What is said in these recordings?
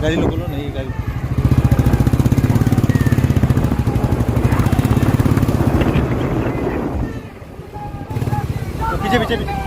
गाड़ी लोग लो नहीं गाड़ी पीछे पीछे पीछे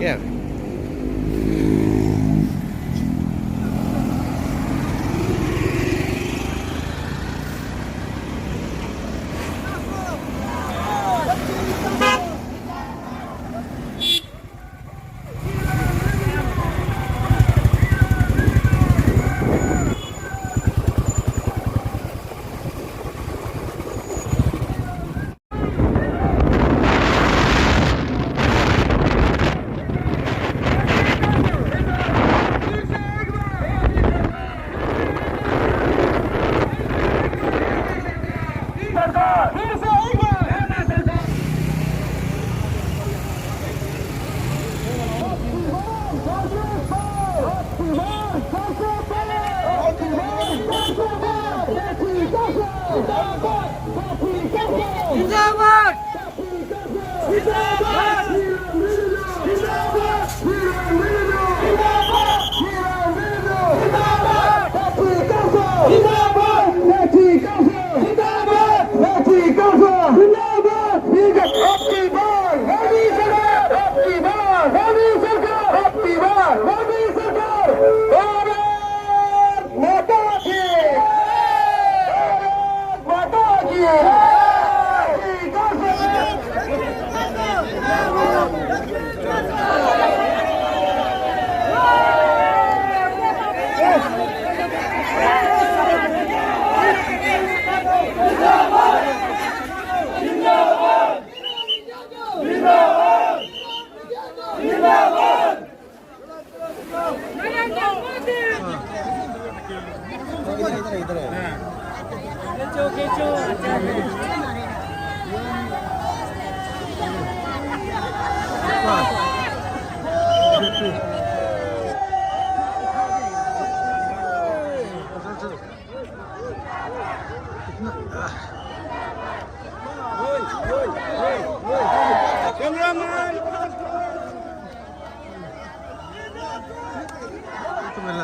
Yeah.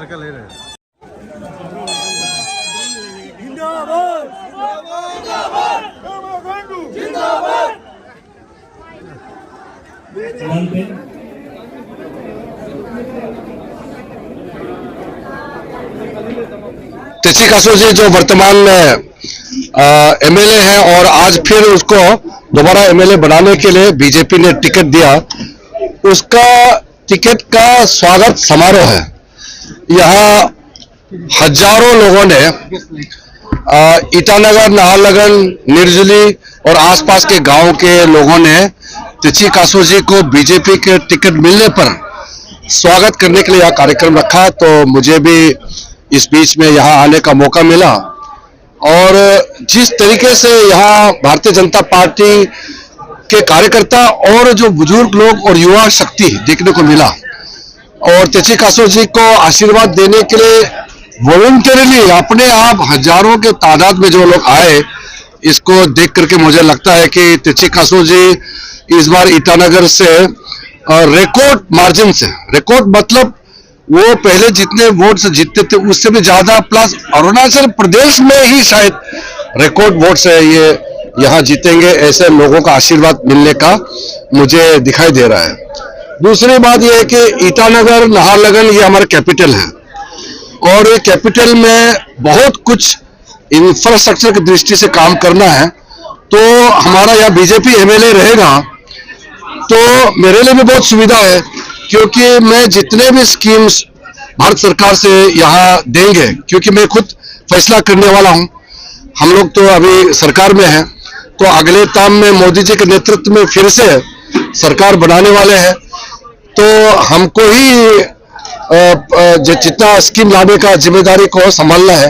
लड़का ले रहे हैं। तेची कासो जी जो वर्तमान में एमएलए हैं और आज फिर उसको दोबारा एमएलए बनाने के लिए बीजेपी ने टिकट दिया, उसका टिकट का स्वागत समारोह है। यहाँ हजारों लोगों ने ईटानगर, नाहरलगुन, निर्जली और आसपास के गांव के लोगों ने तेची कासो जी को बीजेपी के टिकट मिलने पर स्वागत करने के लिए यह कार्यक्रम रखा। तो मुझे भी इस बीच में यहाँ आने का मौका मिला और जिस तरीके से यहाँ भारतीय जनता पार्टी के कार्यकर्ता और जो बुजुर्ग लोग और युवा शक्ति देखने को मिला और तेची कासो जी को आशीर्वाद देने के लिए वॉलंटियरली अपने आप हजारों के तादाद में जो लोग आए, इसको देख करके मुझे लगता है कि तेची कासो जी इस बार ईटानगर से रिकॉर्ड मार्जिन से, रिकॉर्ड मतलब वो पहले जितने वोट से जीतते थे उससे भी ज्यादा, प्लस अरुणाचल प्रदेश में ही शायद रिकॉर्ड वोट से ये यहाँ जीतेंगे, ऐसे लोगों का आशीर्वाद मिलने का मुझे दिखाई दे रहा है। दूसरी बात यह है कि ईटानगर, नाहरलगुन ये हमारा कैपिटल है और ये कैपिटल में बहुत कुछ इंफ्रास्ट्रक्चर की दृष्टि से काम करना है। तो हमारा यहाँ बीजेपी एमएलए रहेगा तो मेरे लिए भी बहुत सुविधा है, क्योंकि मैं जितने भी स्कीम्स भारत सरकार से यहाँ देंगे, क्योंकि मैं खुद फैसला करने वाला हूँ, हम लोग तो अभी सरकार में हैं, तो अगले टर्म में मोदी जी के नेतृत्व में फिर से सरकार बनाने वाले हैं, तो हमको ही जितना स्कीम लाने का जिम्मेदारी को संभालना है।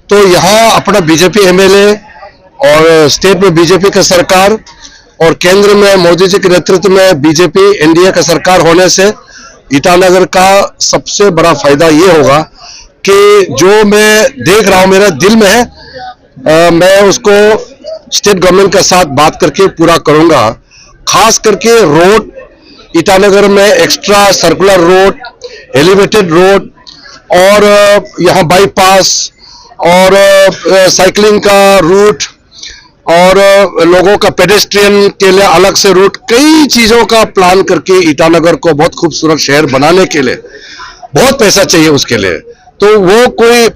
तो यहाँ अपना बीजेपी एमएलए और स्टेट में बीजेपी का सरकार और केंद्र में मोदी जी के नेतृत्व में बीजेपी एनडीए का सरकार होने से ईटानगर का सबसे बड़ा फायदा ये होगा कि जो मैं देख रहा हूं मेरा दिल में है, मैं उसको स्टेट गवर्नमेंट के साथ बात करके पूरा करूंगा। खास करके रोड, ईटानगर में extra circular road, elevated road और यहाँ बाईपास और साइकिलिंग का रूट और लोगों का पेडेस्ट्रियन के लिए अलग से रूट, कई चीजों का प्लान करके ईटानगर को बहुत खूबसूरत शहर बनाने के लिए बहुत पैसा चाहिए उसके लिए। तो वो कोई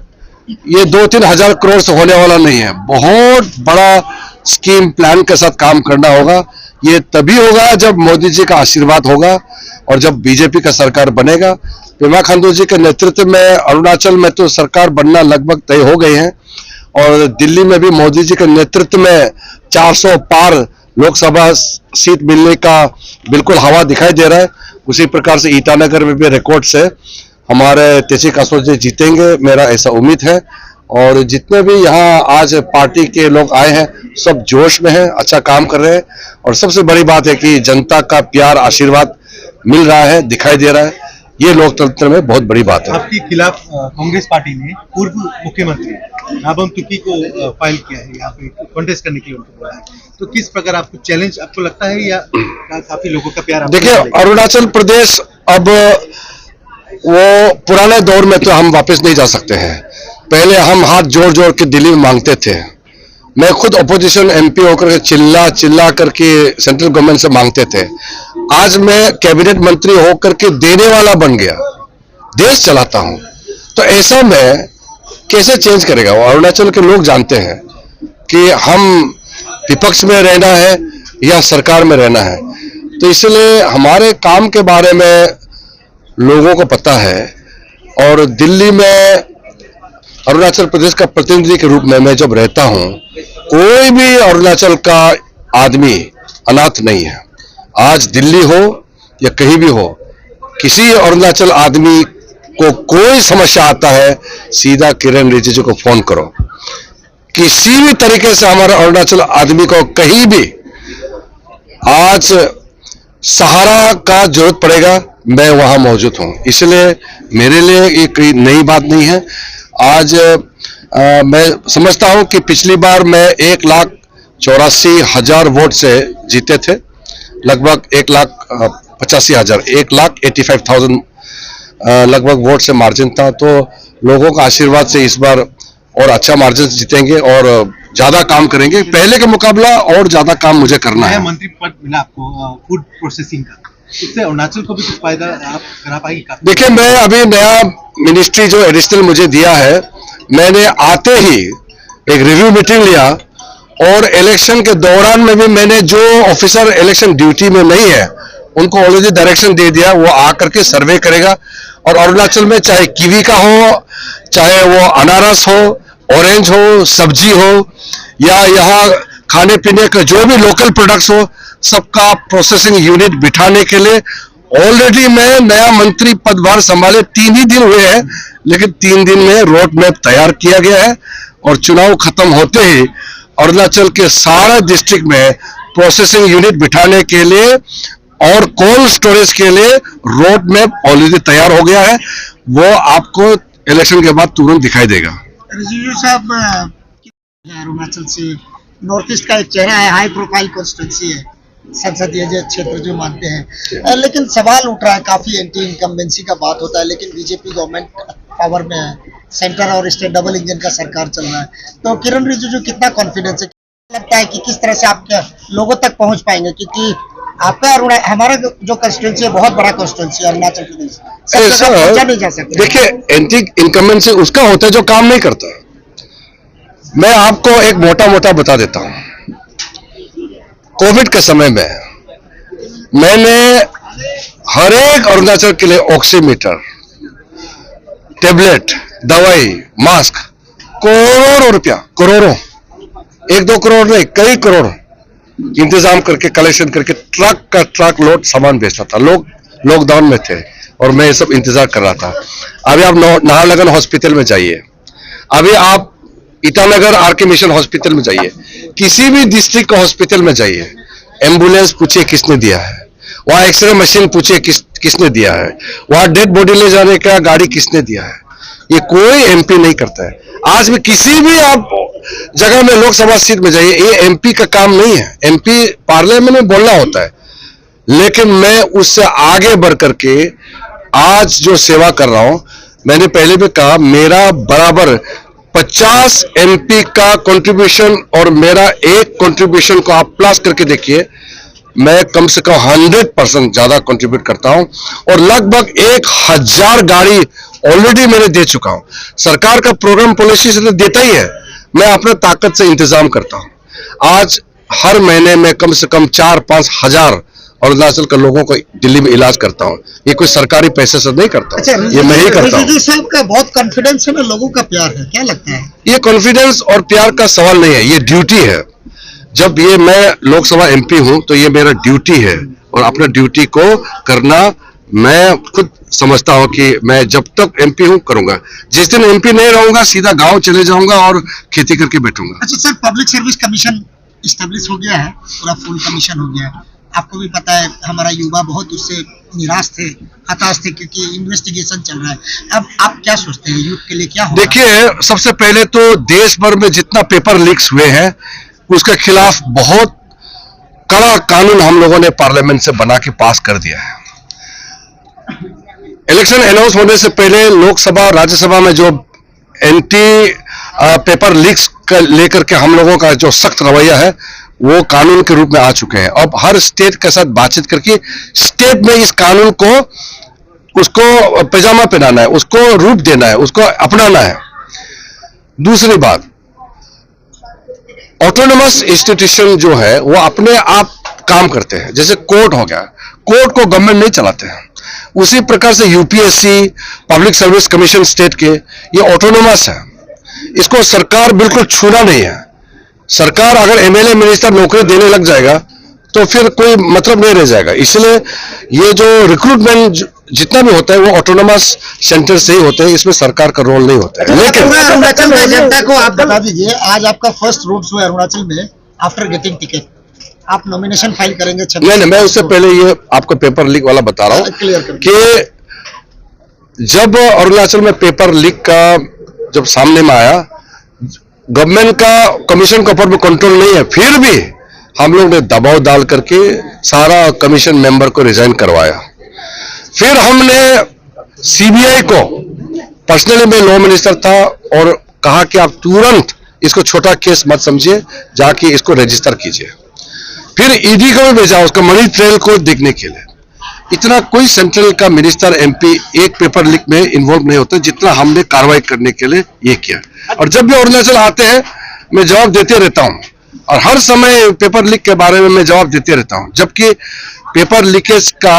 ये 2-3 हजार करोड़ से होने वाला नहीं है, बहुत बड़ा स्कीम प्लान के साथ काम करना होगा। ये तभी होगा जब मोदी जी का आशीर्वाद होगा और जब बीजेपी का सरकार बनेगा। पेमा खांडू जी के नेतृत्व में अरुणाचल में तो सरकार बनना लगभग तय हो गई है और दिल्ली में भी मोदी जी के नेतृत्व में 400 पार लोकसभा सीट मिलने का बिल्कुल हवा दिखाई दे रहा है। उसी प्रकार से ईटानगर में भी रिकॉर्ड से हमारे तेची कासो जी जीतेंगे, मेरा ऐसा उम्मीद है। और जितने भी यहाँ आज पार्टी के लोग आए हैं सब जोश में हैं, अच्छा काम कर रहे हैं और सबसे बड़ी बात है कि जनता का प्यार, आशीर्वाद मिल रहा है, दिखाई दे रहा है। ये लोकतंत्र में बहुत बड़ी बात है। आपके खिलाफ कांग्रेस पार्टी ने पूर्व मुख्यमंत्री नाबम तुकी को फाइल किया है, यहाँ पे कॉन्टेस्ट करने के लिए उनको बोला है, तो किस प्रकार आपको चैलेंज आपको लगता है या काफी लोगों का प्यार? देखिए, अरुणाचल प्रदेश अब वो पुराने दौर में तो हम वापस नहीं जा सकते हैं। पहले हम हाथ जोड़ जोड़ के दिल्ली में मांगते थे, मैं खुद अपोजिशन एमपी होकर चिल्ला करके सेंट्रल गवर्नमेंट से मांगते थे। आज मैं कैबिनेट मंत्री होकर के देने वाला बन गया, देश चलाता हूं। तो ऐसा में कैसे चेंज करेगा? वो अरुणाचल के लोग जानते हैं कि हम विपक्ष में रहना है या सरकार में रहना है। तो इसलिए हमारे काम के बारे में लोगों को पता है और दिल्ली में अरुणाचल प्रदेश का प्रतिनिधि के रूप में मैं जब रहता हूं, कोई भी अरुणाचल का आदमी अनाथ नहीं है। आज दिल्ली हो या कहीं भी हो, किसी अरुणाचल आदमी को कोई समस्या आता है, सीधा किरण रिजिजू को फोन करो। किसी भी तरीके से हमारा अरुणाचल आदमी को कहीं भी आज सहारा का जरूरत पड़ेगा, मैं वहां मौजूद हूं। इसलिए मेरे लिए ये कोई नई बात नहीं है। आज मैं समझता हूं कि पिछली बार मैं 1,84,000 वोट से जीते थे, लगभग 1,85,000, 1,85,000 लगभग वोट से मार्जिन था। तो लोगों का आशीर्वाद से इस बार और अच्छा मार्जिन जीतेंगे और ज्यादा काम करेंगे। पहले के मुकाबला और ज्यादा काम मुझे करना नया है। मंत्री पद मिला आपको फूड प्रोसेसिंग का, इससे अरुणाचल को भी कुछ फायदा आप करा पाएंगे का? देखिए, मैं अभी नया मिनिस्ट्री जो एडिशनल मुझे दिया है, मैंने आते ही एक रिव्यू मीटिंग लिया और इलेक्शन के दौरान में भी मैंने जो ऑफिसर इलेक्शन ड्यूटी में नहीं है उनको ऑलरेडी डायरेक्शन दे दिया, वो आकर के सर्वे करेगा और अरुणाचल में चाहे कीवी का हो, चाहे वो अनारस हो, ऑरेंज हो, सब्जी हो या यहाँ खाने पीने का जो भी लोकल प्रोडक्ट्स हो, सबका प्रोसेसिंग यूनिट बिठाने के लिए ऑलरेडी मैं नया मंत्री पदभार संभाले 3 ही दिन हुए हैं, लेकिन 3 दिन में रोड मैप तैयार किया गया है और चुनाव खत्म होते ही अरुणाचल के सारे डिस्ट्रिक्ट में प्रोसेसिंग यूनिट बिठाने के लिए और कोल्ड स्टोरेज के लिए रोड मैप ऑलरेडी तैयार हो गया है। वो आपको इलेक्शन के बाद तुरंत दिखाई देगा। रिजिजू साहब, अरुणाचल से नॉर्थ ईस्ट का एक चेहरा है, हाई प्रोफाइल कॉन्स्टिट्यूंसी है, संसदीय क्षेत्र जो मानते हैं, लेकिन सवाल उठ रहा है, काफी एंटी इनकम्बेंसी का बात होता है, लेकिन बीजेपी गवर्नमेंट पावर में है, सेंटर और स्टेट डबल इंजन का सरकार चल रहा है, तो किरण रिजिजू कितना कॉन्फिडेंस है, लगता है कि किस तरह से आपके लोगों तक पहुंच पाएंगे, क्योंकि आपका हमारा जो कंस्टिट्यूंसी है बहुत बड़ा कंस्टिट्यूंसी है अरुणाचल प्रदेश, सब जगह पहुंचा नहीं जा सकता। देखिए, एंटी इनकम्बेंसी उसका होता है जो काम नहीं करता। मैं आपको एक मोटा मोटा बता देता हूं। कोविड के समय में मैंने हर एक अरुणाचल के लिए ऑक्सीमीटर, टेबलेट, दवाई, मास्क, करोड़ों रुपया, करोड़ों, 1-2 करोड़ नहीं, कई करोड़ इंतजाम करके कलेक्शन करके ट्रक का ट्रक लोड सामान बेचता था। लोग लॉकडाउन में थे और मैं ये सब इंतजार कर रहा था। अभी आप नाहरलगुन हॉस्पिटल में जाइए, अभी आप ईटानगर आरके मिशन हॉस्पिटल में जाइए, किसी भी डिस्ट्रिक्ट का हॉस्पिटल में जाइए, एम्बुलेंस पूछिए किसने दिया है, वहां एक्सरे मशीन पूछिए किसने दिया है, वहां डेड बॉडी ले जाने का गाड़ी किसने दिया है। ये कोई एमपी नहीं करता है। आज भी किसी भी आप जगह में लोकसभा सीट में जाइए, ये एमपी का काम नहीं है। एमपी पार्लियामेंट में बोलना होता है, लेकिन मैं उससे आगे बढ़ करके आज जो सेवा कर रहा हूं, मैंने पहले भी कहा, मेरा बराबर 50 एमपी का कंट्रीब्यूशन और मेरा एक कंट्रीब्यूशन को आप प्लस करके देखिए, मैं कम से कम 100% ज्यादा कंट्रीब्यूट करता हूं और लगभग 1000 गाड़ी ऑलरेडी मैंने दे चुका हूं। सरकार का प्रोग्राम पॉलिसी से तो देता ही है, मैं अपने ताकत से इंतजाम करता हूं। आज हर महीने में कम से कम 4-5 हजार अरुणाचल के लोगों को दिल्ली में इलाज करता हूं। ये कोई सरकारी पैसे से नहीं करता हूं, ये मैं ही करता हूं। रिजिजू साहब का बहुत कॉन्फिडेंस है ना, लोगों का प्यार है, क्या लगता है? ये कॉन्फिडेंस और प्यार का सवाल नहीं है, ये ड्यूटी है। जब ये मैं लोकसभा एमपी हूं तो ये मेरा ड्यूटी है और अपना ड्यूटी को करना मैं खुद समझता हूं कि मैं जब तक एमपी हूं करूंगा। जिस दिन एमपी नहीं रहूंगा सीधा गांव चले जाऊंगा और खेती करके बैठूंगा। अच्छा sir, public service commission establish हो गया है, पूरा फुल कमीशन हो गया है। आपको भी पता है हमारा युवा बहुत उससे निराश थे, हताश थे, क्योंकि इन्वेस्टिगेशन चल रहा है। अब आप क्या सोचते हैं यूथ के लिए क्या होगा? देखिए, सबसे पहले तो देश भर में जितना पेपर लीक्स हुए हैं उसके खिलाफ बहुत कड़ा कानून हम लोगों ने पार्लियामेंट से बना के पास कर दिया है। इलेक्शन अनाउंस होने से पहले लोकसभा राज्यसभा में जो एंटी पेपर लीक्स लेकर के हम लोगों का जो सख्त रवैया है वो कानून के रूप में आ चुके हैं। अब हर स्टेट के साथ बातचीत करके स्टेट में इस कानून को उसको पैजामा पहनाना है, उसको रूप देना है, उसको अपनाना है। दूसरी बात, ऑटोनोमस इंस्टीट्यूशन जो है वो अपने आप काम करते हैं। जैसे कोर्ट हो गया, कोर्ट को गवर्नमेंट नहीं चलाते हैं, उसी प्रकार से UPSC, public service commission state के, ये ऑटोनोमस है, इसको सरकार बिल्कुल छूना नहीं है। सरकार अगर एमएलए मिनिस्टर नौकरी देने लग जाएगा तो फिर कोई मतलब नहीं रह जाएगा। इसलिए ये जो रिक्रूटमेंट जितना भी होता है वो ऑटोनोमस सेंटर से ही होते हैं, इसमें सरकार का रोल नहीं होता है। लेकिन अरुणाचल में जनता को आप बता दीजिए, आज आपका फर्स्ट रूट हुआ अरुणाचल में आफ्टर गेटिंग टिकट, आप नॉमिनेशन फाइल करेंगे? नहीं, मैं उससे पहले ये आपको पेपर लीक वाला बता रहा हूँ कि जब अरुणाचल में पेपर लीक का जब सामने में आया, गवर्नमेंट का कमीशन के ऊपर भी कंट्रोल नहीं है, फिर भी हम लोग ने दबाव डाल करके सारा कमीशन मेंबर को रिजाइन करवाया। फिर हमने सीबीआई को पर्सनली मैं लॉ मिनिस्टर था और कहा कि आप तुरंत इसको छोटा केस मत समझिए, जाके इसको रजिस्टर कीजिए। फिर ईडी को भी भेजा उसका मनी ट्रेल को देखने के लिए। इतना कोई सेंट्रल का मिनिस्टर एमपी एक पेपर लीक में इन्वॉल्व नहीं होता जितना हमने कार्रवाई करने के लिए ये किया। और जब भी अरुणाचल आते हैं मैं जवाब देते रहता हूं और हर समय पेपर लीक के बारे में मैं जवाब देते रहता हूं, जबकि पेपर लीकेज का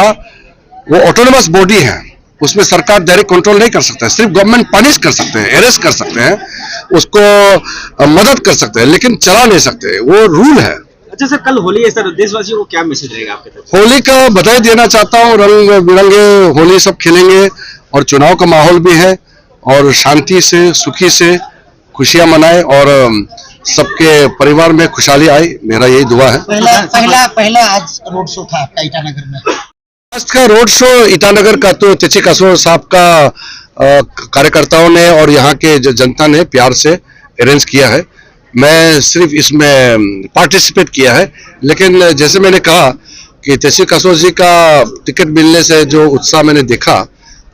वो ऑटोनोमस बॉडी है, उसमें सरकार डायरेक्ट कंट्रोल नहीं कर सकता है। सिर्फ गवर्नमेंट पनिश कर सकते हैं, अरेस्ट कर सकते हैं, उसको मदद कर सकते हैं, लेकिन चला नहीं सकते, वो रूल है। अच्छा सर, कल होली है सर, देशवासियों को क्या मैसेज रहेगा आपके तरफ? होली का बधाई देना चाहता हूँ, रंग बिरंगे होली सब खेलेंगे और चुनाव का माहौल भी है और शांति से सुखी से खुशियां मनाएं और सबके परिवार में खुशहाली आए, मेरा यही दुआ है। पहला आज रोड शो था आपका ईटानगर में। आज का रोड शो ईटानगर का तो तेची कासो साहब का कार्यकर्ताओं ने और यहाँ के जनता ने प्यार से अरेंज किया है। मैं सिर्फ इसमें पार्टिसिपेट किया है, लेकिन जैसे मैंने कहा कि तेची कासो जी का टिकट मिलने से जो उत्साह मैंने देखा,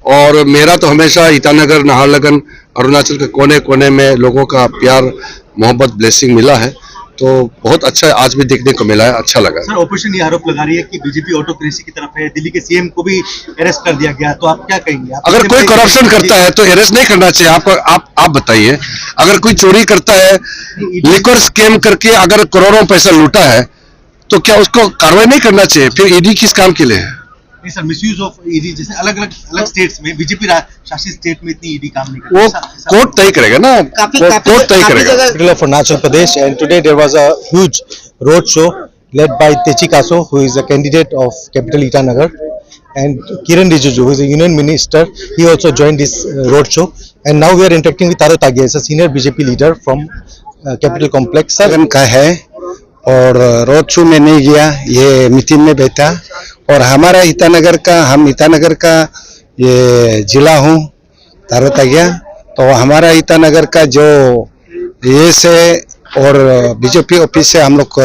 और मेरा तो हमेशा ईटानगर, नाहरलगुन, अरुणाचल के कोने कोने में लोगों का प्यार मोहब्बत ब्लेसिंग मिला है, तो बहुत अच्छा आज भी देखने को मिला है, अच्छा लगा। सर, ऑपोजिशन ये आरोप लगा रही है कि बीजेपी ऑटोक्रेसी की तरफ है, दिल्ली के सीएम को भी अरेस्ट कर दिया गया, तो आप क्या कहेंगे? अगर कोई करप्शन करता है तो अरेस्ट नहीं करना चाहिए। आप बताइए, अगर कोई चोरी करता है, लिकर स्कैम करके अगर करोड़ों पैसा लूटा है, तो क्या उसको कार्रवाई नहीं करना चाहिए? फिर ईडी किस काम के लिए है? नहीं सर, मिसयूज ऑफ ईडी, जैसे अलग स्टेट्स में, बीजेपी शासित स्टेट में इतनी ईडी काम नहीं करती, वो कोर्ट तय करेगा ना, कोर्ट तय करेगा। of Arunachal Pradesh, and today there was a huge road show led by Techi Kaso, who is a candidate of capital Itanagar, and Kiran Rijiju, who is a union minister. He also joined this road show, and now we are interacting with Taro Tagia, a senior BJP leader from capital complex. का है और road show में नहीं गया, ये meeting में बैठा। और हमारा ईटानगर का, हम ईटानगर का ये जिला हूँ तारो तागिया, तो हमारा ईटानगर का जो ये से और बीजेपी ऑफिस से हम लोग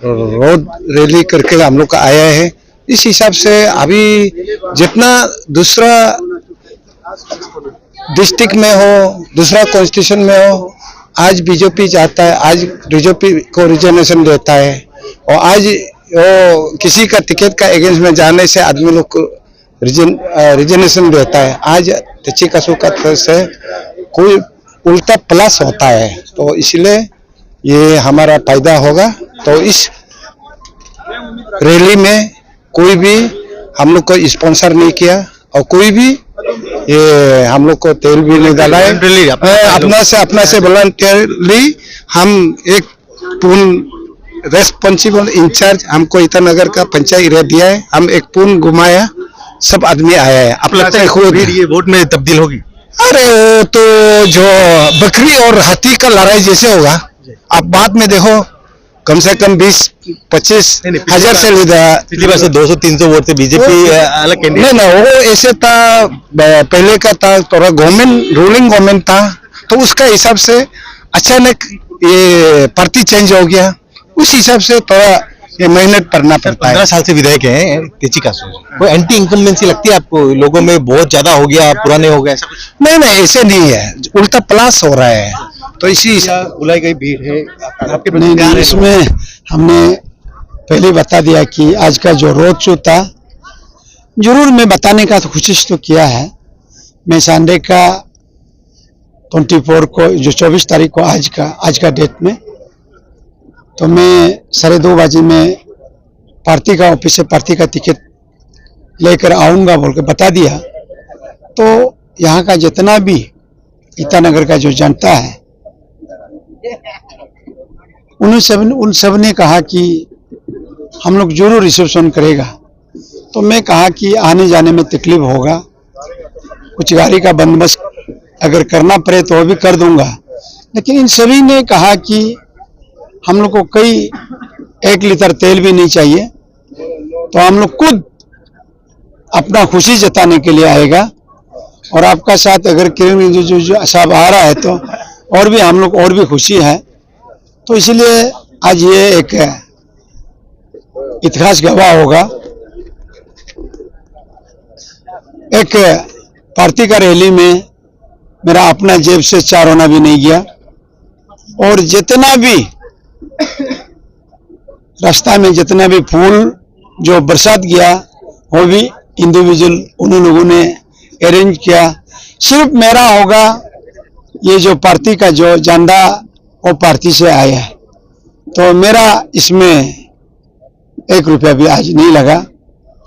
रोड रैली करके हम लोग आया है। इस हिसाब से अभी जितना दूसरा डिस्ट्रिक्ट में हो, दूसरा कॉन्स्टिट्यूशन में हो, आज बीजेपी चाहता है, आज बीजेपी को रिजर्वेशन देता है, और आज वो किसी का टिकट का अगेंस्ट में जाने से आदमी लोग को रिजर्वेशन देता है। आज तेची कासो का तरफ से कोई उल्टा प्लस होता है, तो इसलिए ये हमारा फायदा होगा। तो इस रैली में कोई भी हम लोग को स्पॉन्सर नहीं किया और कोई भी ये हम लोग को तेल भी नहीं डाला है। अपना से वॉलंटियरली हम एक पूर्ण रेस्पॉन्सिबल इंचार्ज हमको ईटानगर का पंचायत एरिया दिया है, हम एक पूर्ण घुमाया, सब आदमी आया है। आप लगता है खुद ये वोट में तब्दील होगी? अरे वो तो जो बकरी और हाथी का लड़ाई जैसे होगा, आप बाद में देखो, कम से कम 20-25 हजार से पिछली बार से 200-300 वोट से बीजेपी अलग कैंडिडेट। नहीं, वो ऐसे था, पहले का था, थोड़ा गवर्नमेंट रूलिंग गवर्नमेंट था, तो उसका हिसाब से अचानक ये पार्टी चेंज हो गया, उस हिसाब से थोड़ा ये मेहनत करना पड़ता है। 15 साल से विधायक हैं तेची कासो, वो एंटी इनकम्बेंसी लगती है आपको? लोगों में बहुत ज्यादा हो गया, पुराने हो गए? नहीं, ऐसे नहीं है, उल्टा प्लस हो रहा है, तो इसी बुलाई गई भीड़ है आपके? नहीं, इसमें हमने पहले बता दिया कि आज का जो रोड शो था, जरूर मैं बताने का तो कोशिश तो किया है। मैं संडे का 24 को, जो 24 तारीख को आज का डेट में, तो मैं 2:30 बजे में पार्टी का ऑफिस से पार्टी का टिकट लेकर आऊंगा बोल के बता दिया। तो यहाँ का जितना भी ईटानगर का जो जनता है, उन सब ने कहा कि हम लोग जरूर रिसेप्शन करेगा। तो मैं कहा कि आने जाने में तकलीफ होगा, कुछ गाड़ी का बंदोबस्त अगर करना पड़े तो वो भी कर दूंगा, लेकिन इन सभी ने कहा कि हम लोग को कई 1 लीटर तेल भी नहीं चाहिए, तो हम लोग खुद अपना खुशी जताने के लिए आएगा। और आपका साथ अगर किरण रिजिजू जो साहब आ रहा है तो और भी हम लोग और भी खुशी है। तो इसलिए आज ये एक इतिहास गवाह होगा, एक पार्टी का रैली में मेरा अपना जेब से 4 आना भी नहीं गया, और जितना भी रास्ता में जितना भी फूल जो बरसात गया वो भी इंडिविजुअल उन लोगों ने अरेंज किया। सिर्फ मेरा होगा ये जो पार्टी का जो झंडा वो पार्टी से आया है, तो मेरा इसमें 1 रुपया भी आज नहीं लगा।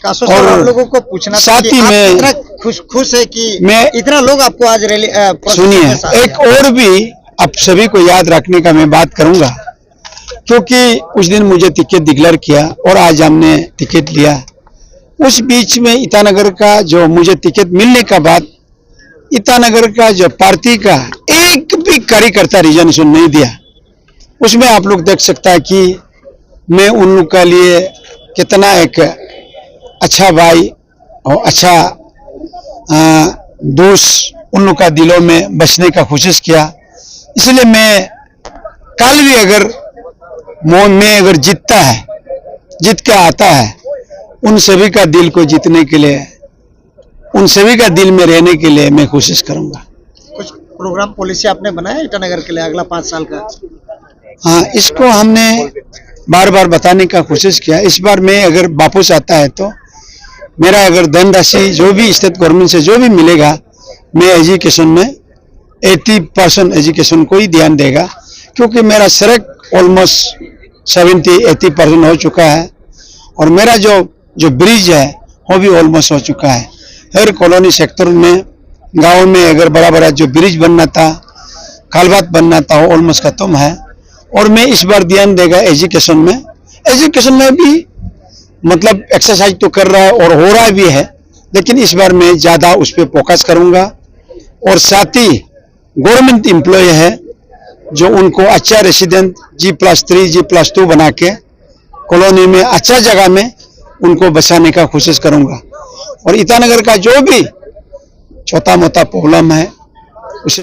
कासो और साहब, आप लोगों को पूछना था साथ कि ही आप में इतना खुश है कि मैं इतना लोग आपको आज रैली सुनिए, एक और भी आप सभी को याद रखने का मैं बात करूंगा, क्योंकि उस दिन मुझे टिकट डिक्लेयर किया और आज हमने टिकट लिया। उस बीच में ईटानगर का जो मुझे टिकट मिलने का बाद ईटानगर का जो पार्टी का एक भी कार्यकर्ता रिजर्वेशन नहीं दिया। उसमें आप लोग देख सकता है कि मैं उन लोग के लिए कितना एक अच्छा भाई और अच्छा दोस्त उन लोग का दिलों में बसने का कोशिश किया। इसलिए मैं कल भी अगर मैं अगर जीतता है, जीत के आता है, उन सभी का दिल को जीतने के लिए, उन सभी का दिल में रहने के लिए मैं कोशिश करूंगा। कुछ प्रोग्राम पॉलिसी आपने बनाया ईटानगर के लिए अगला 5 साल का? हाँ, इसको हमने बार बार बताने का कोशिश किया। इस बार मैं अगर वापस आता है तो मेरा अगर धनराशि जो भी स्टेट गवर्नमेंट से जो भी मिलेगा, मैं एजुकेशन में 80% एजुकेशन को ही ध्यान देगा, क्योंकि मेरा सड़क ऑलमोस्ट 70-80% हो चुका है, और मेरा जो ब्रिज है वो भी ऑलमोस्ट हो चुका है। हर कॉलोनी सेक्टर में, गांव में अगर बड़ा बड़ा जो ब्रिज बनना था, खालबात बनना था, वो ऑलमोस्ट खत्म है। और मैं इस बार ध्यान देगा एजुकेशन में। एजुकेशन में भी मतलब एक्सरसाइज तो कर रहा है और हो रहा भी है, लेकिन इस बार मैं ज़्यादा उस पर फोकस करूंगा। और साथ ही गवर्नमेंट एम्प्लॉय है जो उनको अच्छा रेसिडेंट G+3 G+2 बना के कॉलोनी में अच्छा जगह में उनको बसाने का कोशिश करूंगा। और ईटानगर का जो भी छोटा मोटा प्रॉब्लम है